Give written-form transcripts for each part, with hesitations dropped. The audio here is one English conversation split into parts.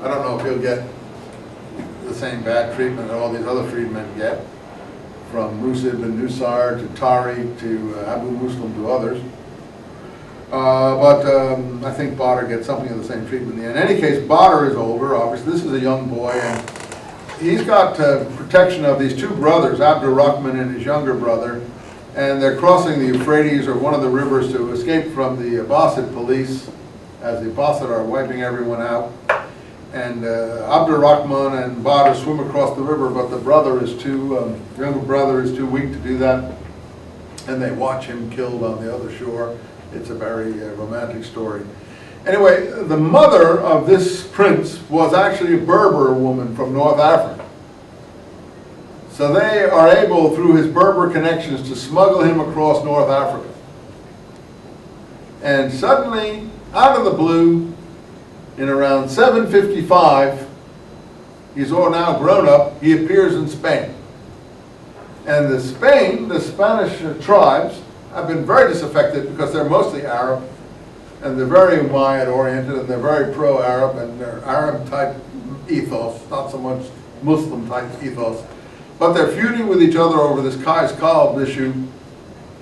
I don't know if he'll get the same bad treatment that all these other freedmen get, from Musa ibn Nusayr to Tariq to Abu Muslim to others. But I think Badr gets something of the same treatment in the end. In any case, Badr is older, obviously. This is a young boy, and he's got protection of these two brothers, Abdurrahman and his younger brother, and they're crossing the Euphrates or one of the rivers to escape from the Abbasid police, as the Abbasid are wiping everyone out. And Abdurrahman and Badr swim across the river, but the brother is younger brother is too weak to do that, and they watch him killed on the other shore. It's a very romantic story. Anyway, the mother of this prince was actually a Berber woman from North Africa. So they are able, through his Berber connections, to smuggle him across North Africa. And suddenly, out of the blue, in around 755, he's all now grown up, he appears in Spain. And the Spanish tribes have been very disaffected because they're mostly Arab, and they're very Umayyad oriented, and they're very pro-Arab, and they're Arab-type ethos, not so much Muslim-type ethos. But they're feuding with each other over this Qais Kalb issue.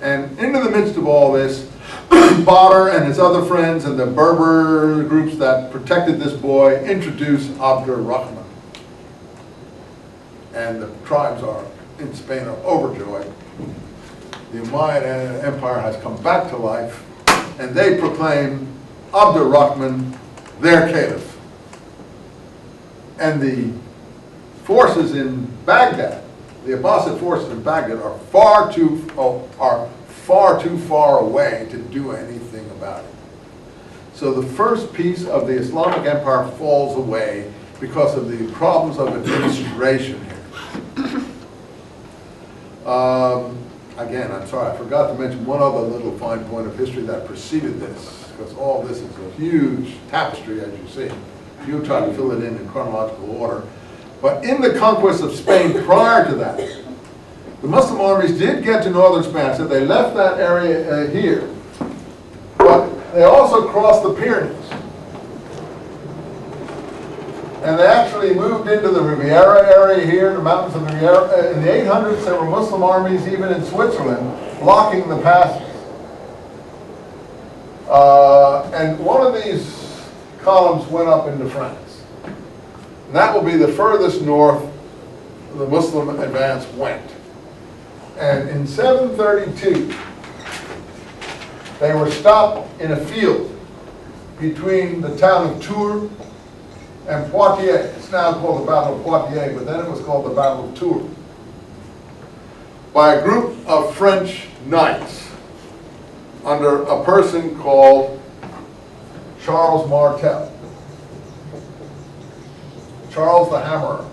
And into the midst of all this, Badr and his other friends and the Berber groups that protected this boy introduce Abdurrahman. And the tribes in Spain are overjoyed. The Umayyad Empire has come back to life, and they proclaim Abdurrahman their caliph. And the forces in Baghdad, the Abbasid forces in Baghdad, are far too far away to do anything about it. So the first piece of the Islamic Empire falls away because of the problems of administration here. Again, I'm sorry, I forgot to mention one other little fine point of history that preceded this, because all this is a huge tapestry, as you see. You try to fill it in chronological order. But in the conquest of Spain prior to that, the Muslim armies did get to northern Spain, so they left that area here. But they also crossed the Pyrenees. And they actually moved into the Riviera area here, the mountains of the Riviera. In the 800s, there were Muslim armies even in Switzerland blocking the passes. And one of these columns went up into France. And that will be the furthest north the Muslim advance went. And in 732, they were stopped in a field between the town of Tours and Poitiers. It's now called the Battle of Poitiers, but then it was called the Battle of Tours, by a group of French knights under a person called Charles Martel. Charles the Hammerer.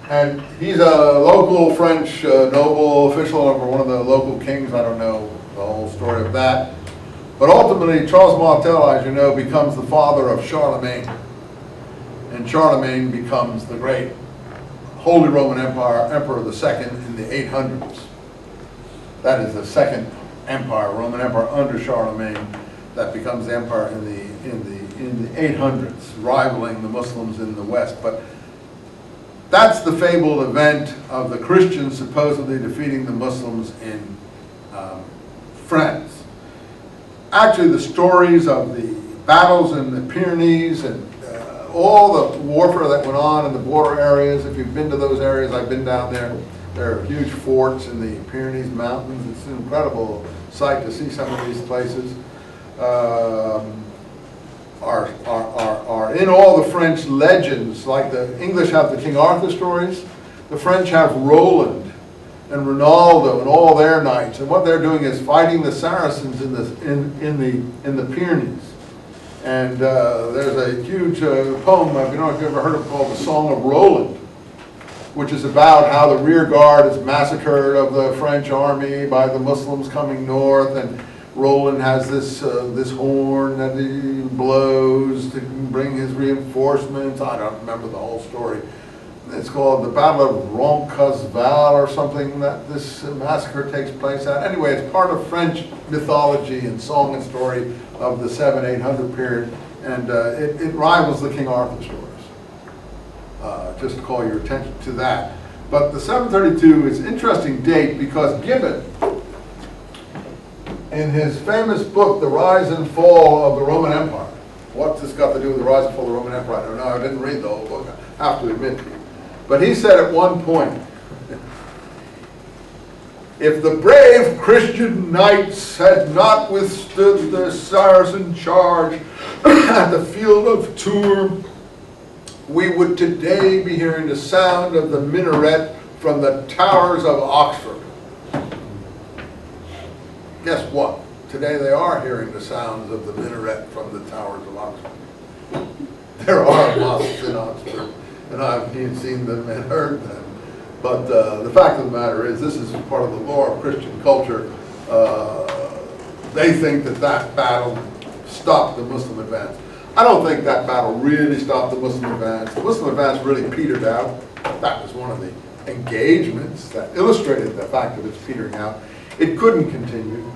And he's a local French noble official over one of the local kings. I don't know the whole story of that. But ultimately, Charles Martel, as you know, becomes the father of Charlemagne. And Charlemagne becomes the great Holy Roman Empire, Emperor II in the 800s. That is the second empire, Roman Empire under Charlemagne, that becomes the empire in the 800s, rivaling the Muslims in the West. But that's the fabled event of the Christians supposedly defeating the Muslims in France. Actually, the stories of the battles in the Pyrenees and all the warfare that went on in the border areas, if you've been to those areas, I've been down there. There are huge forts in the Pyrenees Mountains. It's an incredible sight to see some of these places. Are in all the French legends, like the English have the King Arthur stories, the French have Roland and Ronaldo and all their knights, and what they're doing is fighting the Saracens in the Pyrenees. And there's a huge poem, I don't know if you've ever heard of it, called The Song of Roland, which is about how the rear guard is massacred of the French army by the Muslims coming north, and Roland has this horn that he blows to bring his reinforcements. I don't remember the whole story. It's called the Battle of Roncesvalles or something that this massacre takes place at. Anyway, it's part of French mythology and song and story of the 700-800 period. And it rivals the King Arthur stories. Just to call your attention to that. But the 732 is an interesting date because Gibbon, in his famous book, The Rise and Fall of the Roman Empire, what's this got to do with the rise and fall of the Roman Empire? I don't know, I didn't read the whole book, I have to admit to you. But he said at one point, if the brave Christian knights had not withstood the Saracen charge at the field of Tours, we would today be hearing the sound of the minaret from the towers of Oxford. Guess what? Today they are hearing the sounds of the minaret from the towers of Oxford. There are mosques in Oxford, and I've seen them and heard them. But the fact of the matter is, this is part of the lore of Christian culture. They think that that battle stopped the Muslim advance. I don't think that battle really stopped the Muslim advance. The Muslim advance really petered out. That was one of the engagements that illustrated the fact of its petering out. It couldn't continue.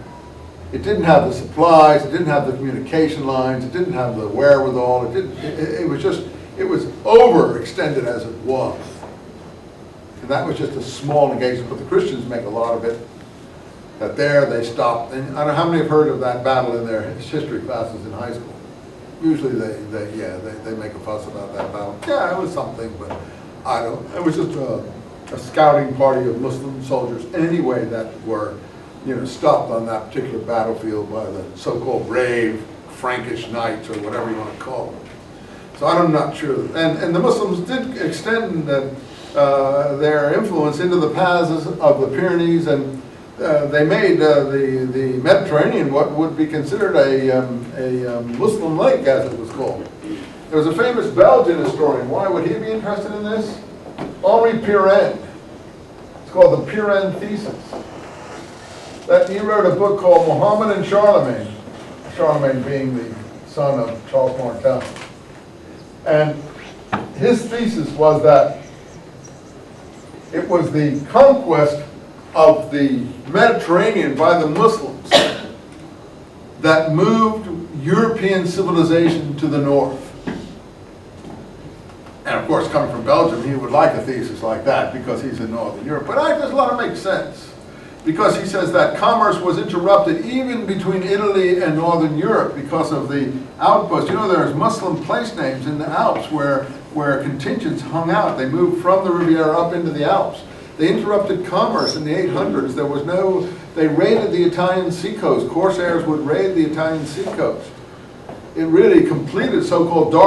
It didn't have the supplies, it didn't have the communication lines, it didn't have the wherewithal, it was overextended as it was. And that was just a small engagement, but the Christians make a lot of it. That there they stopped. And I don't know how many have heard of that battle in their history classes in high school. Usually they make a fuss about that battle. Yeah, it was something, but I don't. It was just a scouting party of Muslim soldiers anyway that were, stopped on that particular battlefield by the so-called brave Frankish knights or whatever you want to call them. So I'm not sure. And the Muslims did extend their influence into the paths of the Pyrenees, and they made the Mediterranean what would be considered a Muslim lake, as it was called. There was a famous Belgian historian. Why would he be interested in this? Henri Pirenne. It's called the Pirenne Thesis. That he wrote a book called Muhammad and Charlemagne. Charlemagne being the son of Charles Martel. And his thesis was that it was the conquest of the Mediterranean by the Muslims that moved European civilization to the north. And of course, coming from Belgium, he would like a thesis like that because he's in Northern Europe. But it does a lot of make sense, because he says that commerce was interrupted even between Italy and Northern Europe because of the outposts. There's Muslim place names in the Alps where contingents hung out. They moved from the Riviera up into the Alps. They interrupted commerce in the 800s. They raided the Italian seacoast. Corsairs would raid the Italian seacoast. It really completed so-called dark